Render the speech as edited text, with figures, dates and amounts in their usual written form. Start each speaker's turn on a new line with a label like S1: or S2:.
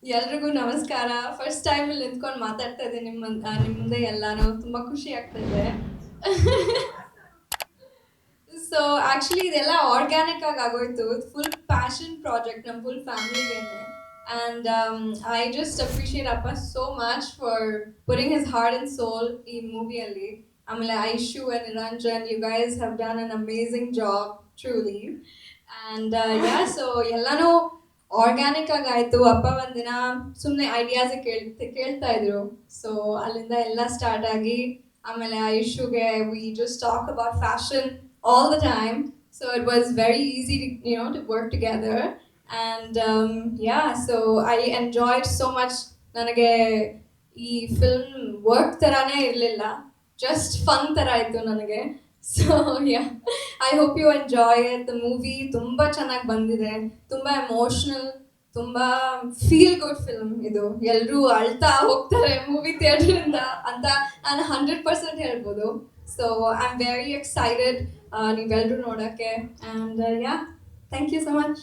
S1: ಎಲ್ರಿಗೂ ನಮಸ್ಕಾರ. First time ಇಲ್ಲಿ ನಿಂತ್ಕೊಂಡು ಮಾತಾಡ್ತಾ ಇದ್ದೀನಿ ನಿಮ್ಮ ಮುಂದೆ ಎಲ್ಲಾನು. ತುಂಬಾ ಖುಷಿ ಆಗ್ತಿದೆ. ಸೊ ಆಕ್ಚುಲಿ ಇದೆಲ್ಲ ಆರ್ಗ್ಯಾನಿಕ್ ಆಗಿ ಆಗೋಯ್ತು. ಫುಲ್ ಪ್ಯಾಷನ್ ಪ್ರಾಜೆಕ್ಟ್ ನಮ್ಮ full ಫ್ಯಾಮಿಲಿಗೇನೆ. And I just appreciate Appa so much for putting his heart and soul ಈ ಮೂವಿಯಲ್ಲಿ. ಆಮೇಲೆ Aishu and Niranjan, you guys have done an amazing job, truly. And yeah, so ಎಲ್ಲಾನು organic ಆಗಿ ಆಯ್ತು. ಅಪ್ಪ ಒಂದಿನ ಸುಮ್ಮನೆ ideas ಕೇಳ್ತಾ ಇದ್ರು. ಸೊ ಅಲ್ಲಿಂದ ಎಲ್ಲ ಸ್ಟಾರ್ಟ್ ಆಗಿ ಆಮೇಲೆ ಐಶುಗೆ we just talk about fashion all the time. So it was very easy to, to work together. And yeah, so I enjoyed so much. ನನಗೆ ಈ ಫಿಲ್ಮ್ ವರ್ಕ್ ಥರಾನೇ ಇರಲಿಲ್ಲ, ಜಸ್ಟ್ ಫನ್ ಥರ ಇತ್ತು ನನಗೆ. So yeah, I hope you enjoy it. The movie ತುಂಬ ಚೆನ್ನಾಗಿ ಬಂದಿದೆ, ತುಂಬ ಎಮೋಷ್ನಲ್, ತುಂಬ ಫೀಲ್ ಗುಡ್ ಫಿಲ್ಮ್ ಇದು. ಎಲ್ಲರೂ ಅಳ್ತಾ ಹೋಗ್ತಾರೆ ಮೂವಿ ಥಿಯೇಟ್ರಿಂದ ಅಂತ ನಾನು 100% ಹೇಳ್ಬೋದು. So I am very excited ನೀವೆಲ್ಲರೂ ನೋಡೋಕ್ಕೆ. And yeah, thank you so much.